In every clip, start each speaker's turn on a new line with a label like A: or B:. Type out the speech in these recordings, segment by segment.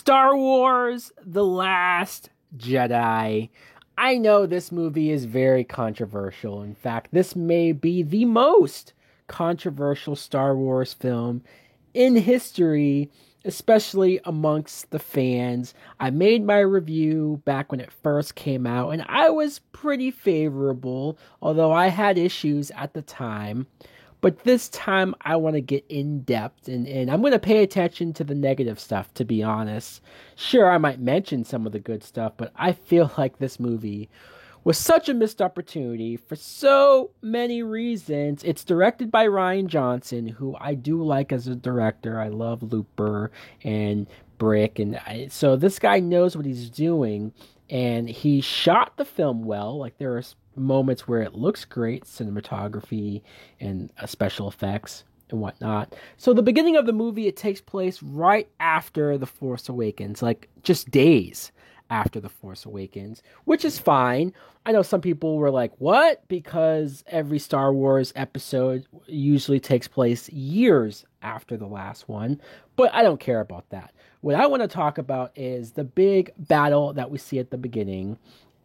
A: Star Wars The Last Jedi. I know this movie is very controversial. In fact, this may be the most controversial Star Wars film in history, especially amongst the fans. I made my review back when it first came out, and I was pretty favorable, although I had issues at the time. But this time, I want to get in depth and I'm going to pay attention to the negative stuff, to be honest. Sure, I might mention some of the good stuff, but I feel like this movie was such a missed opportunity for so many reasons. It's directed by Rian Johnson, who I do like as a director. I love Looper and Brick, so this guy knows what he's doing, and he shot the film well. Like, there are moments where it looks great, cinematography and special effects and whatnot. So the beginning of the movie, it takes place right after The Force Awakens, like just days after The Force Awakens, which is fine. I know some people were like, what? Because every Star Wars episode usually takes place years after the last one, but I don't care about that. What I want to talk about is the big battle that we see at the beginning,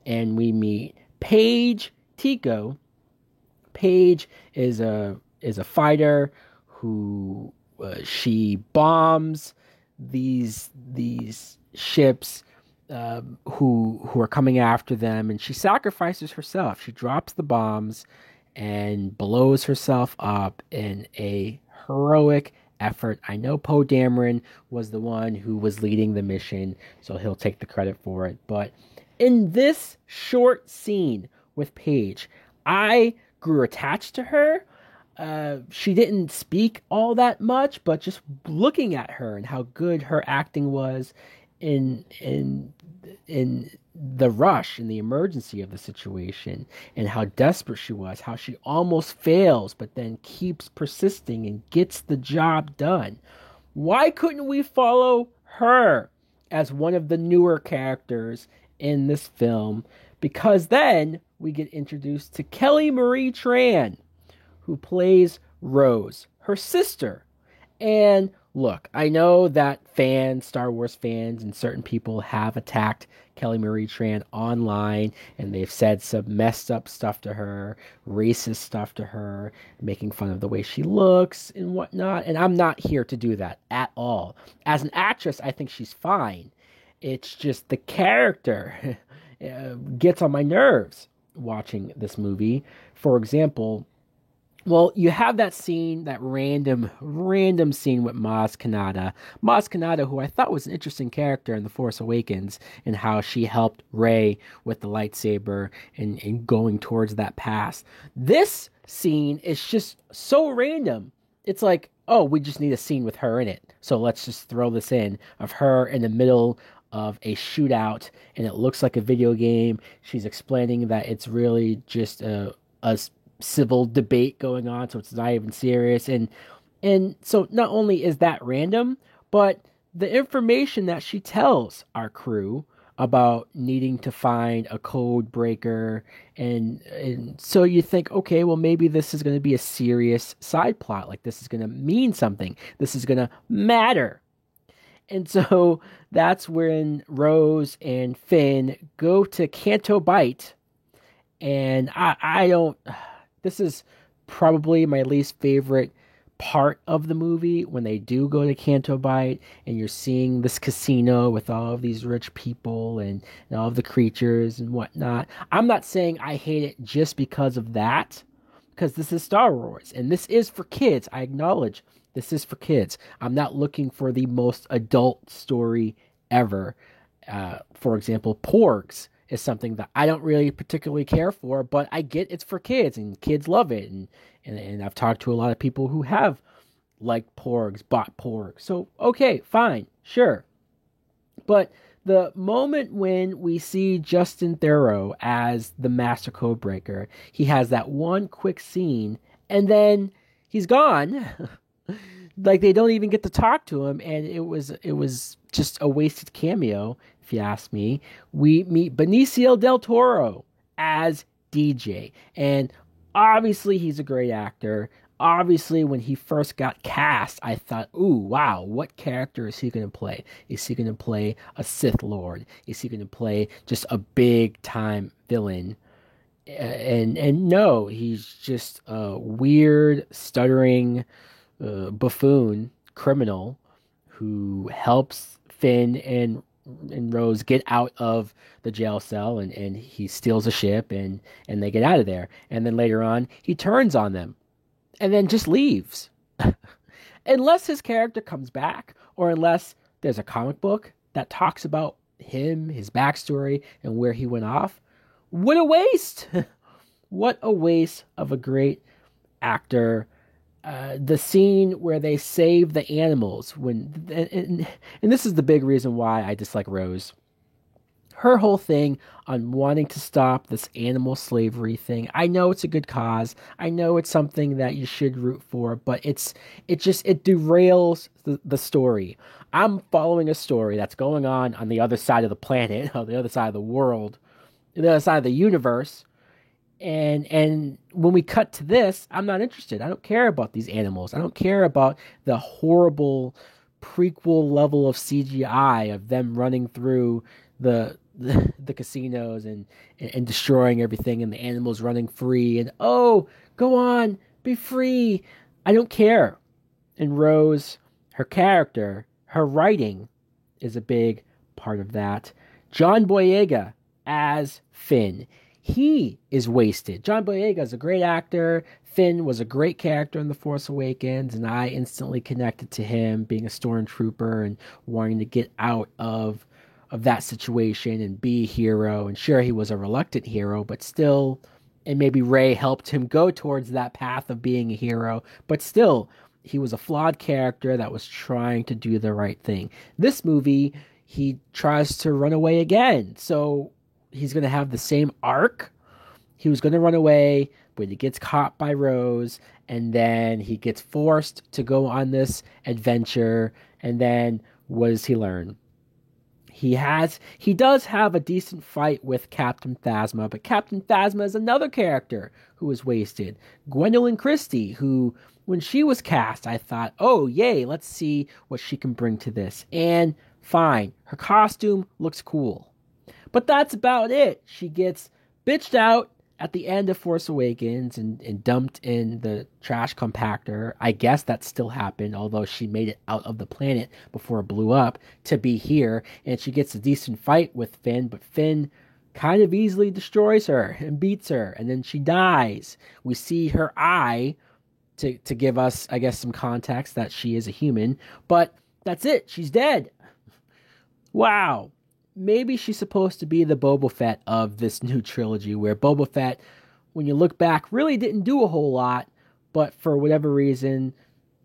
A: and we meet Paige Tico. Paige is a fighter who she bombs these ships who are coming after them, and she sacrifices herself. She drops the bombs and blows herself up in a heroic effort. I know Poe Dameron was the one who was leading the mission, so he'll take the credit for it. But in this short scene with Paige, I grew attached to her. She didn't speak all that much, but just looking at her and how good her acting was in the rush and the emergency of the situation, and how desperate she was, how she almost fails but then keeps persisting and gets the job done. Why couldn't we follow her as one of the newer characters in this film? Because then we get introduced to Kelly Marie Tran, who plays Rose, her sister. And look, I know that Star Wars fans, and certain people have attacked Kelly Marie Tran online, and they've said some messed up stuff to her, racist stuff to her, making fun of the way she looks and whatnot. And I'm not here to do that at all. As an actress, I think she's fine. It's just the character gets on my nerves watching this movie. For example, well, you have that scene, that random scene with Maz Kanata. Maz Kanata, who I thought was an interesting character in The Force Awakens, and how she helped Rey with the lightsaber and going towards that pass. This scene is just so random. It's like, oh, we just need a scene with her in it, so let's just throw this in, of her in the middle of a shootout, and it looks like a video game. She's explaining that it's really just a civil debate going on, so it's not even serious. And so not only is that random, but the information that she tells our crew about needing to find a code breaker, and so you think, okay, well, maybe this is going to be a serious side plot, like this is going to mean something, this is going to matter. And so that's when Rose and Finn go to Canto Bight, and I don't. This is probably my least favorite part of the movie, when they do go to Canto Bight and you're seeing this casino with all of these rich people and all of the creatures and whatnot. I'm not saying I hate it just because of that, because this is Star Wars and this is for kids. I acknowledge this is for kids. I'm not looking for the most adult story ever. For example, Porgs is something that I don't really particularly care for, but I get it's for kids and kids love it. And I've talked to a lot of people who have liked Porgs, bought Porgs. So, okay, fine, sure. But the moment when we see Justin Theroux as the Master Codebreaker, he has that one quick scene and then he's gone. Like, they don't even get to talk to him, and it was just a wasted cameo, if you ask me. We meet Benicio del Toro as DJ, and obviously he's a great actor. obviously, when he first got cast, I thought, ooh, wow, what character is he going to play? Is he going to play a Sith Lord? Is he going to play just a big time villain? And no, he's just a weird, stuttering buffoon criminal who helps Finn and Rose get out of the jail cell, and he steals a ship, and they get out of there. And then later on, he turns on them and then just leaves. Unless his character comes back, or unless there's a comic book that talks about him, his backstory, and where he went off. What a waste! What a waste of a great actor. The scene where they save the animals, and this is the big reason why I dislike Rose. Her whole thing on wanting to stop this animal slavery thing. I know it's a good cause. I know it's something that you should root for, but it derails the story. I'm following a story that's going on the other side of the planet, on the other side of the world, the other side of the universe. And when we cut to this, I'm not interested. I don't care about these animals. I don't care about the horrible prequel level of CGI of them running through the casinos and destroying everything, and the animals running free, and oh, go on, be free. I don't care. And Rose, her character, her writing is a big part of that. John Boyega as Finn. He is wasted. John Boyega is a great actor. Finn was a great character in The Force Awakens, and I instantly connected to him being a stormtrooper and wanting to get out of that situation and be a hero. And sure, he was a reluctant hero, but still, and maybe Rey helped him go towards that path of being a hero, but still, he was a flawed character that was trying to do the right thing. This movie, he tries to run away again, so he's going to have the same arc. He was going to run away, but he gets caught by Rose, and then he gets forced to go on this adventure, and then what does he learn? He does have a decent fight with Captain Phasma, but Captain Phasma is another character who was wasted. Gwendoline Christie, who, when she was cast, I thought, oh, yay, let's see what she can bring to this. And fine, her costume looks cool. But that's about it. She gets bitched out at the end of Force Awakens and dumped in the trash compactor. I guess that still happened, although she made it out of the planet before it blew up to be here. And she gets a decent fight with Finn, but Finn kind of easily destroys her and beats her, and then she dies. We see her eye to give us, I guess, some context that she is a human, but that's it. She's dead. Wow. Maybe she's supposed to be the Boba Fett of this new trilogy, where Boba Fett, when you look back, really didn't do a whole lot, but for whatever reason,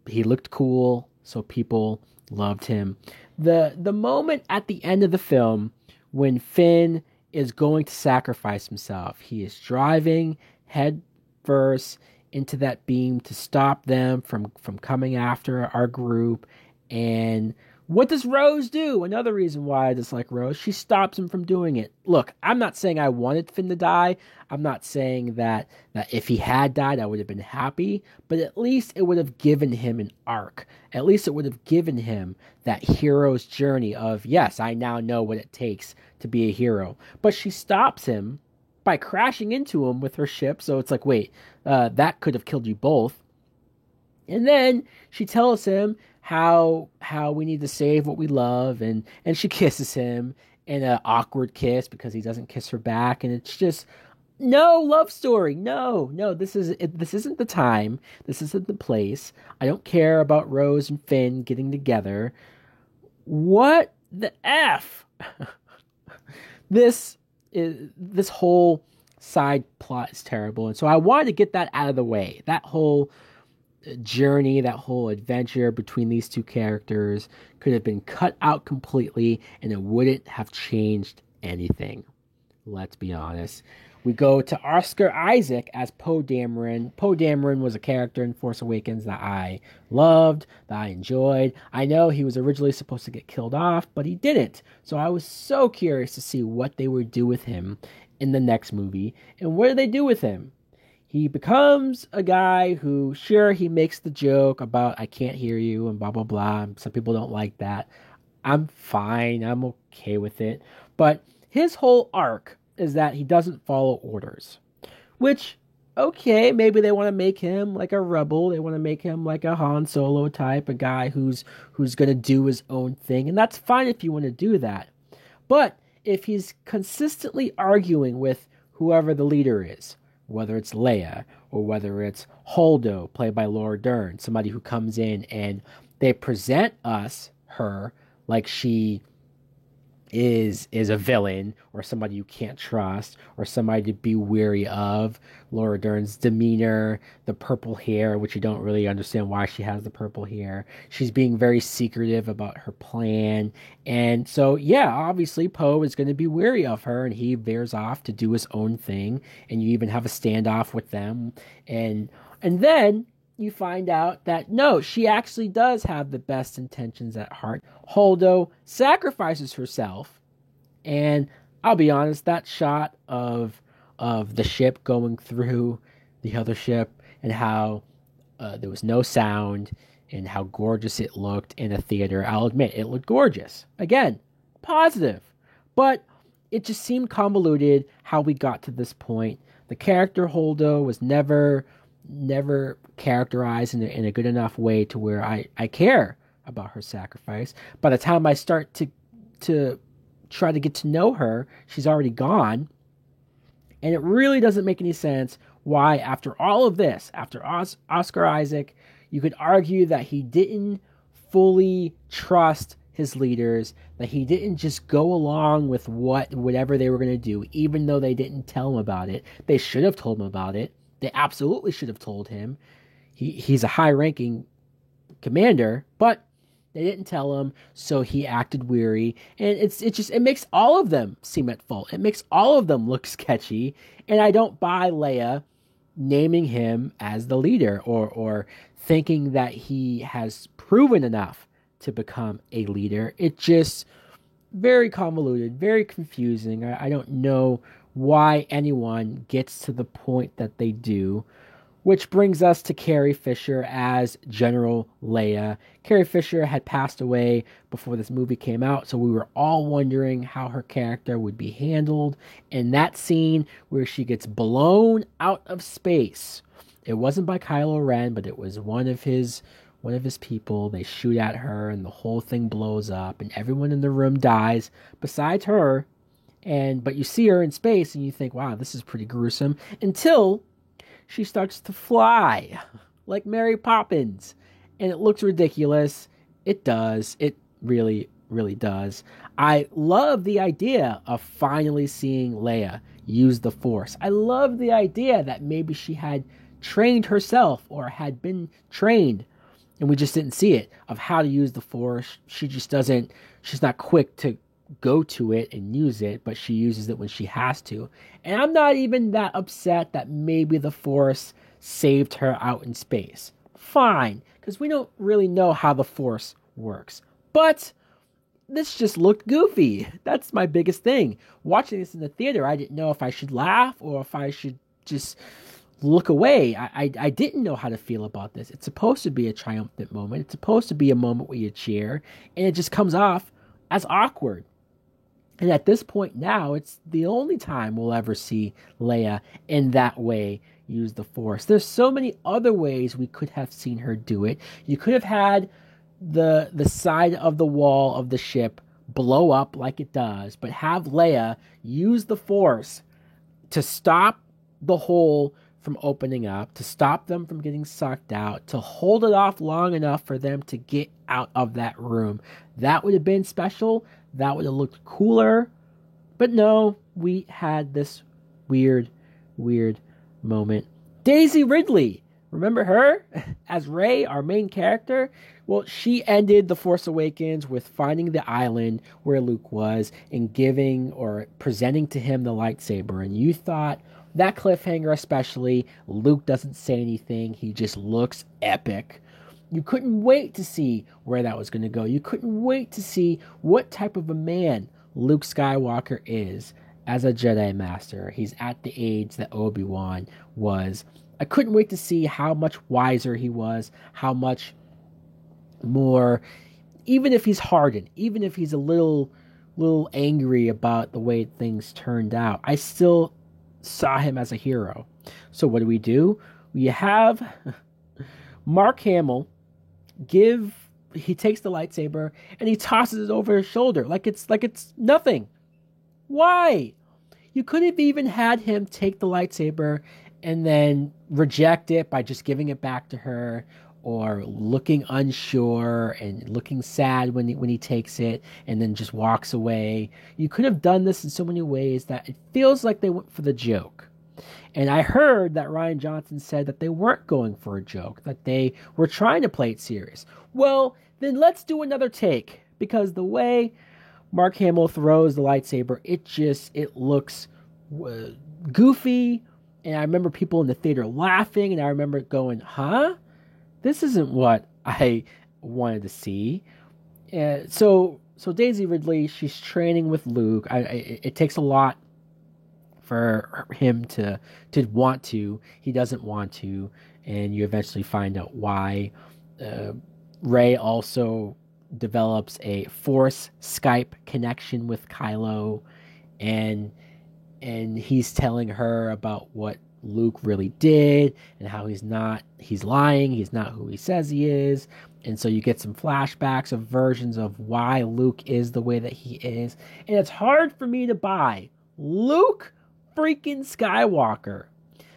A: he looked cool, so people loved him. The moment at the end of the film when Finn is going to sacrifice himself, he is driving head first into that beam to stop them from coming after our group, and what does Rose do? Another reason why I dislike Rose. She stops him from doing it. Look, I'm not saying I wanted Finn to die. I'm not saying that if he had died, I would have been happy. But at least it would have given him an arc. At least it would have given him that hero's journey of, yes, I now know what it takes to be a hero. But she stops him by crashing into him with her ship. So it's like, wait, that could have killed you both. And then she tells him how we need to save what we love, and she kisses him in an awkward kiss because he doesn't kiss her back, and it's just no love story. No, this isn't the time. This isn't the place. I don't care about Rose and Finn getting together. What the F? This whole side plot is terrible, and so I wanted to get that out of the way. That whole journey, that whole adventure between these two characters could have been cut out completely, and it wouldn't have changed anything. Let's be honest. We go to Oscar Isaac as Poe Dameron. Poe Dameron was a character in Force Awakens that I loved, that I enjoyed. I know he was originally supposed to get killed off, but he didn't. So I was so curious to see what they would do with him in the next movie. And what did they do with him? he becomes a guy who, sure, he makes the joke about I can't hear you and blah blah blah. Some people don't like that. I'm fine. I'm okay with it. But his whole arc is that he doesn't follow orders, which, okay, maybe they want to make him like a rebel. They want to make him like a Han Solo type, a guy who's going to do his own thing, and that's fine if you want to do that. But if he's consistently arguing with whoever the leader is, whether it's Leia or whether it's Holdo, played by Laura Dern, somebody who comes in and they present us her like she is a villain or somebody you can't trust or somebody to be wary of. Laura Dern's demeanor, the purple hair, which you don't really understand why she has the purple hair. She's being very secretive about her plan. And so, yeah, obviously Poe is going to be wary of her and he veers off to do his own thing. And you even have a standoff with them. And then you find out that no, she actually does have the best intentions at heart. Holdo sacrifices herself, and I'll be honest, that shot of the ship going through the other ship and how there was no sound and how gorgeous it looked in a theater. I'll admit it looked gorgeous. Again, positive, but it just seemed convoluted how we got to this point. The character Holdo was never characterized in a good enough way to where I care about her sacrifice. By the time I start to try to get to know her, she's already gone. And it really doesn't make any sense why, after all of this, after Oscar Isaac, you could argue that he didn't fully trust his leaders, that he didn't just go along with whatever they were going to do, even though they didn't tell him about it. They should have told him about it. They absolutely should have told him. He's a high-ranking commander, but they didn't tell him, so he acted weary. And it makes all of them seem at fault. It makes all of them look sketchy. And I don't buy Leia naming him as the leader or thinking that he has proven enough to become a leader. It just very convoluted, very confusing. I don't know why anyone gets to the point that they do. Which brings us to Carrie Fisher as General Leia. Carrie Fisher had passed away before this movie came out, so we were all wondering how her character would be handled. In that scene where she gets blown out of space, it wasn't by Kylo Ren, but it was one of his people. They shoot at her, and the whole thing blows up, and everyone in the room dies besides her. But you see her in space, and you think, wow, this is pretty gruesome, until she starts to fly like Mary Poppins. And it looks ridiculous. It does. It really, really does. I love the idea of finally seeing Leia use the Force. I love the idea that maybe she had trained herself or had been trained and we just didn't see it, of how to use the Force. She's not quick to go to it and use it, but she uses it when she has to. And I'm not even that upset that maybe the Force saved her out in space. Fine, because we don't really know how the Force works. But this just looked goofy. That's my biggest thing. Watching this in the theater, I didn't know if I should laugh or if I should just look away. I didn't know how to feel about this. It's supposed to be a triumphant moment. It's supposed to be a moment where you cheer, and it just comes off as awkward. And at this point now, it's the only time we'll ever see Leia in that way use the Force. There's so many other ways we could have seen her do it. You could have had the side of the wall of the ship blow up like it does, but have Leia use the Force to stop the hole from opening up, to stop them from getting sucked out, to hold it off long enough for them to get out of that room. That would have been special. That would have looked cooler. But no, we had this weird moment. Daisy Ridley. Remember her as Rey, our main character? Well, she ended The Force Awakens with finding the island where Luke was and giving or presenting to him the lightsaber. And you thought, that cliffhanger especially, Luke doesn't say anything. He just looks epic. You couldn't wait to see where that was going to go. You couldn't wait to see what type of a man Luke Skywalker is. as a Jedi Master. He's at the age that Obi-Wan was. I couldn't wait to see how much wiser he was, how much more, even if he's hardened, even if he's a little angry about the way things turned out, I still saw him as a hero. So what do? We have Mark Hamill he takes the lightsaber and he tosses it over his shoulder like it's nothing. Why? You could have even had him take the lightsaber and then reject it by just giving it back to her, or looking unsure and looking sad when he takes it and then just walks away. You could have done this in so many ways that it feels like they went for the joke. And I heard that Rian Johnson said that they weren't going for a joke, that they were trying to play it serious. Well, then let's do another take, because the way Mark Hamill throws the lightsaber, it looks goofy, and I remember people in the theater laughing, and I remember going, huh? This isn't what I wanted to see. So Daisy Ridley, she's training with Luke. It takes a lot for him to want to. He doesn't want to, and you eventually find out why. Rey also develops a Force Skype connection with Kylo, and he's telling her about what Luke really did and how he's lying, he's not who he says he is. And so you get some flashbacks of versions of why Luke is the way that he is. And it's hard for me to buy Luke freaking Skywalker,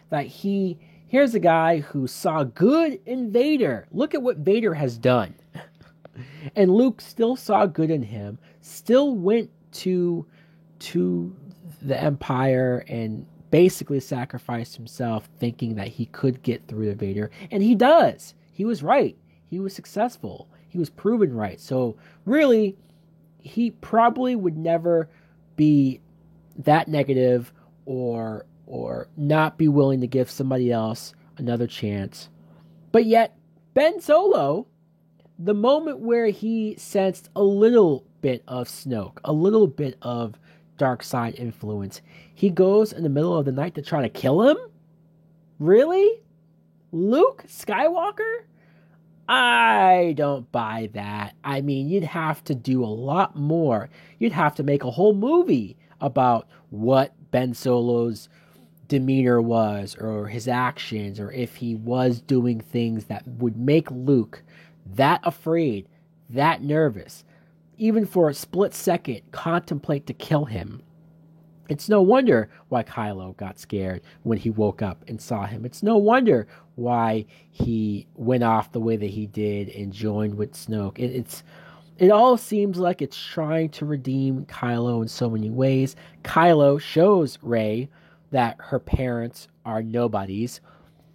A: that here's a guy who saw good in Vader. Look at what Vader has done. And Luke still saw good in him, still went to the Empire and basically sacrificed himself thinking that he could get through to Vader. And he does. He was right. He was successful. He was proven right. So really, he probably would never be that negative or not be willing to give somebody else another chance. But yet, Ben Solo, the moment where he sensed a little bit of Snoke, a little bit of dark side influence, he goes in the middle of the night to try to kill him? Really? Luke Skywalker? I don't buy that. I mean, you'd have to do a lot more. You'd have to make a whole movie about what Ben Solo's demeanor was, or his actions, or if he was doing things that would make Luke that afraid, that nervous, even for a split second contemplate to kill him. It's no wonder why Kylo got scared when he woke up and saw him. It's no wonder why he went off the way that he did and joined with Snoke. It all seems like it's trying to redeem Kylo in so many ways. Kylo shows Rey that her parents are nobodies.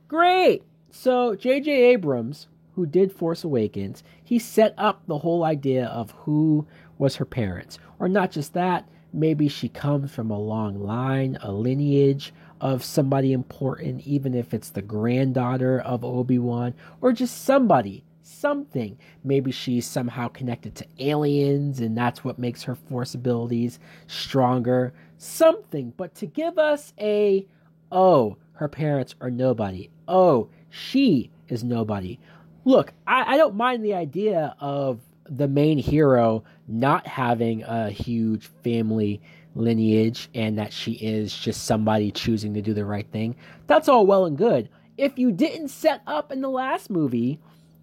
A: Great! So J.J. Abrams, who did Force Awakens, he set up the whole idea of who was her parents. Or not just that, maybe she comes from a long line, a lineage of somebody important, even if it's the granddaughter of Obi-Wan, or just something. Maybe she's somehow connected to aliens, and that's what makes her Force abilities stronger. Something, but to give us her parents are nobody. Oh, she is nobody. Look, I don't mind the idea of the main hero not having a huge family lineage and that she is just somebody choosing to do the right thing. That's all well and good. If you didn't set up in the last movie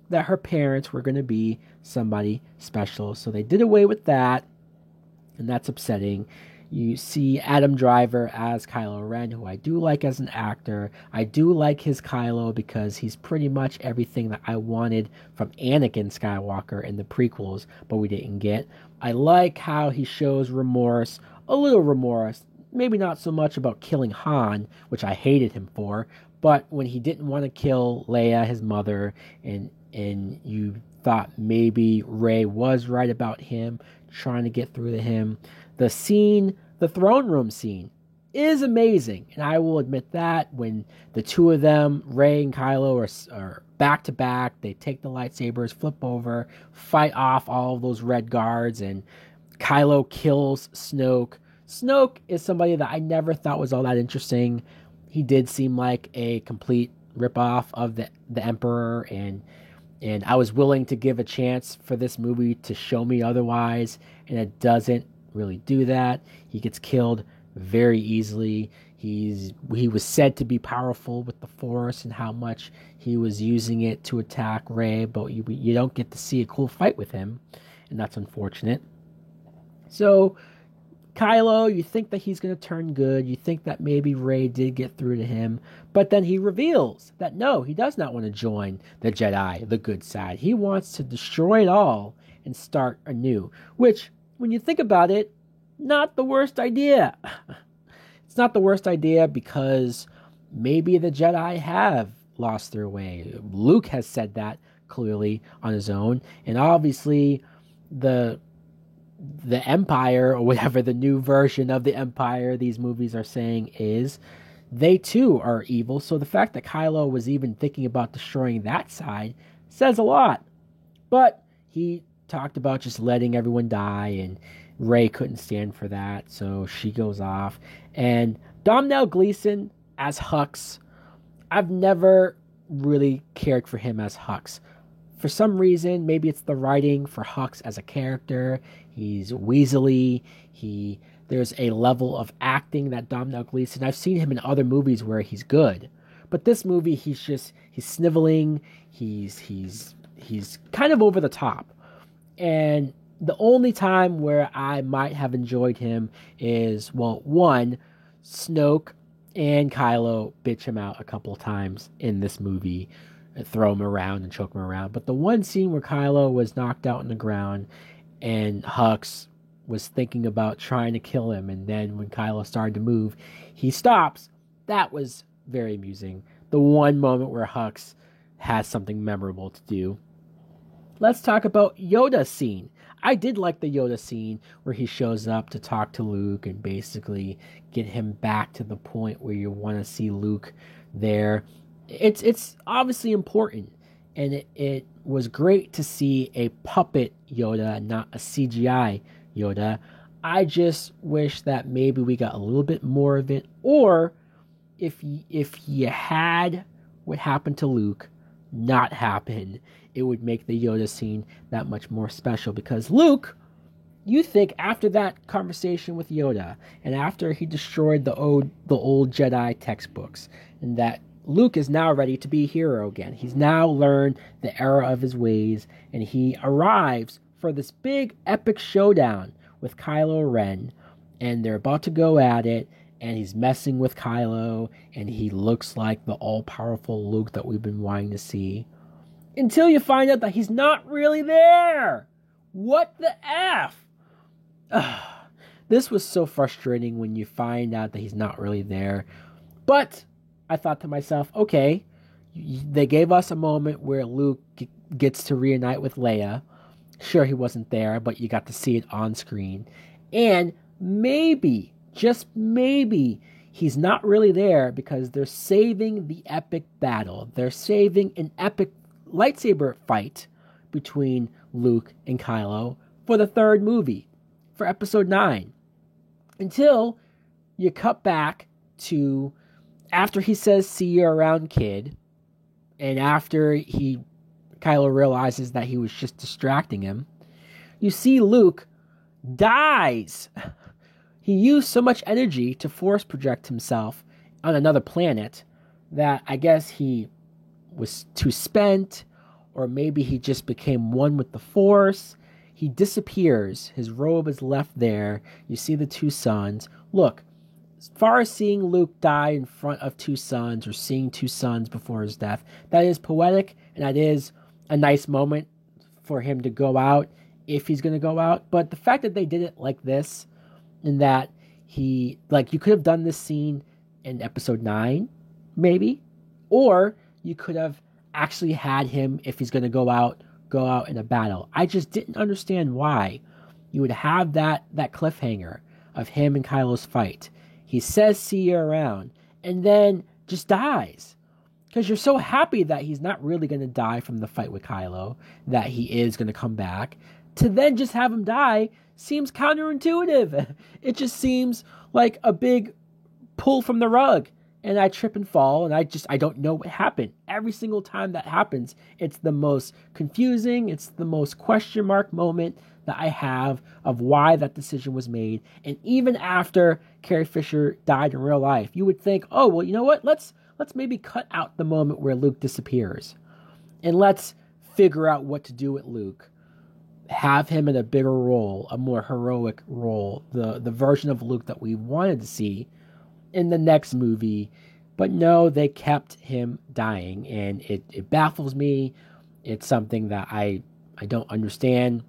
A: that her parents were going to be somebody special. So they did away with that, and that's upsetting. You see Adam Driver as Kylo Ren, who I do like as an actor. I do like his Kylo because he's pretty much everything that I wanted from Anakin Skywalker in the prequels, but we didn't get. I like how he shows remorse, a little remorse, maybe not so much about killing Han, which I hated him for, but when he didn't want to kill Leia, his mother, and you thought maybe Rey was right about him, trying to get through to him. The throne room scene is amazing, and I will admit that when the two of them, Rey and Kylo, are back to back, they take the lightsabers, flip over, fight off all of those red guards, and Kylo kills Snoke Snoke is somebody that I never thought was all that interesting. He did seem like a complete ripoff of the Emperor, and I was willing to give a chance for this movie to show me otherwise, and it doesn't really do that. He gets killed very easily. He was said to be powerful with the Force and how much he was using it to attack Rey, but you don't get to see a cool fight with him, and that's unfortunate. So Kylo, you think that he's going to turn good. You think that maybe Rey did get through to him. But then he reveals that no, he does not want to join the Jedi, the good side. He wants to destroy it all and start anew. Which, when you think about it, not the worst idea. It's not the worst idea because maybe the Jedi have lost their way. Luke has said that clearly on his own. And obviously, the Empire, or whatever the new version of the Empire these movies are saying is, they too are evil. So the fact that Kylo was even thinking about destroying that side says a lot. But he talked about just letting everyone die, and Rey couldn't stand for that, so she goes off. And Domhnall Gleeson as Hux, I've never really cared for him as Hux. For some reason, maybe it's the writing for Hux as a character. He's weaselly. There's a level of acting that Domhnall Gleeson, I've seen him in other movies where he's good, but this movie he's sniveling. He's kind of over the top. And the only time where I might have enjoyed him is, well, one, Snoke and Kylo bitch him out a couple times in this movie, throw him around and choke him around. But the one scene where Kylo was knocked out on the ground and Hux was thinking about trying to kill him, and then when Kylo started to move, he stops. That was very amusing. The one moment where Hux has something memorable to do. Let's talk about Yoda's scene. I did like the Yoda scene where he shows up to talk to Luke and basically get him back to the point where you want to see Luke there. It's obviously important, and it was great to see a puppet Yoda, not a CGI Yoda. I just wish that maybe we got a little bit more of it, or if you had what happened to Luke not happen, it would make the Yoda scene that much more special. Because Luke, you think after that conversation with Yoda, and after he destroyed the old Jedi textbooks, and that Luke is now ready to be a hero again. He's now learned the error of his ways, and he arrives for this big epic showdown with Kylo Ren, and they're about to go at it, and he's messing with Kylo, and he looks like the all-powerful Luke that we've been wanting to see. Until you find out that he's not really there! What the F? This was so frustrating when you find out that he's not really there. But I thought to myself, okay, they gave us a moment where Luke gets to reunite with Leia. Sure, he wasn't there, but you got to see it on screen. And maybe, just maybe, he's not really there because they're saving the epic battle. They're saving an epic lightsaber fight between Luke and Kylo for the third movie, for episode 9. Until you cut back to after he says, "See you around, kid," and after Kylo realizes that he was just distracting him, you see Luke dies. He used so much energy to force project himself on another planet that I guess he was too spent, or maybe he just became one with the Force. He disappears. His robe is left there. You see the two suns. Look, as far as seeing Luke die in front of two suns, or seeing two suns before his death, that is poetic, and that is a nice moment for him to go out, if he's going to go out. But the fact that they did it like this, and that you could have done this scene in episode 9, maybe, or you could have actually had him, if he's going to go out in a battle. I just didn't understand why you would have that cliffhanger of him and Kylo's fight. He says, "See you around," and then just dies. Because you're so happy that he's not really going to die from the fight with Kylo, that he is going to come back. to then just have him die seems counterintuitive. It just seems like a big pull from the rug. And I trip and fall, and I don't know what happened. Every single time that happens, it's the most confusing, it's the most question mark moment that I have of why that decision was made. And even after Carrie Fisher died in real life, you would think, oh, well, you know what? Let's maybe cut out the moment where Luke disappears. And let's figure out what to do with Luke. Have him in a bigger role, a more heroic role, the version of Luke that we wanted to see in the next movie. But no, they kept him dying, and it baffles me. It's something that I don't understand.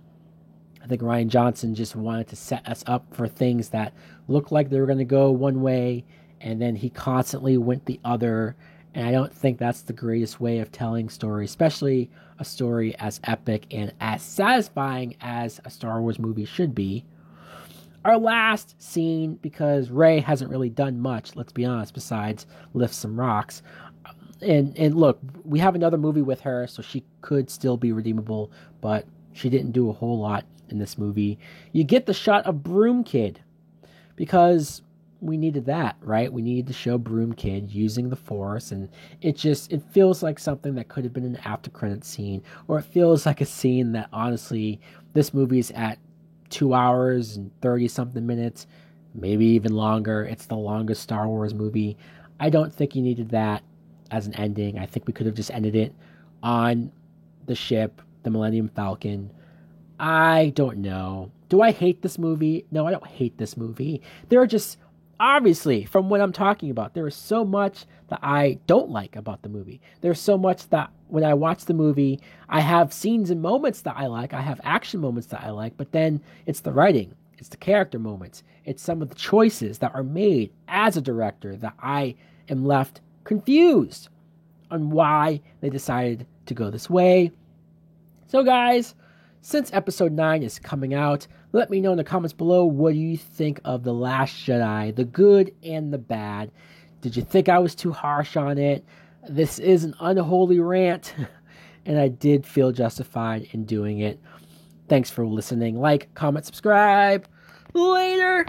A: I think Rian Johnson just wanted to set us up for things that looked like they were going to go one way, and then he constantly went the other. And I don't think that's the greatest way of telling stories, especially a story as epic and as satisfying as a Star Wars movie should be. Our last scene, because Rey hasn't really done much, let's be honest, besides lift some rocks. And look, we have another movie with her, so she could still be redeemable, but she didn't do a whole lot in this movie. You get the shot of Broom Kid, because we needed that, right? We needed to show Broom Kid using the Force, and it feels like something that could have been an after credit scene, or it feels like a scene that, honestly, this movie is at 2 hours and 30 something minutes, maybe even longer. It's the longest Star Wars movie. I don't think you needed that as an ending. I think we could have just ended it on the ship, the Millennium Falcon. I don't know. Do I hate this movie? No, I don't hate this movie. There are just, obviously, from what I'm talking about, there is so much that I don't like about the movie. There's so much that when I watch the movie, I have scenes and moments that I like. I have action moments that I like, but then it's the writing. It's the character moments. It's some of the choices that are made as a director that I am left confused on why they decided to go this way. So guys, since episode 9 is coming out, let me know in the comments below, what do you think of The Last Jedi, the good and the bad? Did you think I was too harsh on it? This is an unholy rant, and I did feel justified in doing it. Thanks for listening. Like, comment, subscribe. Later!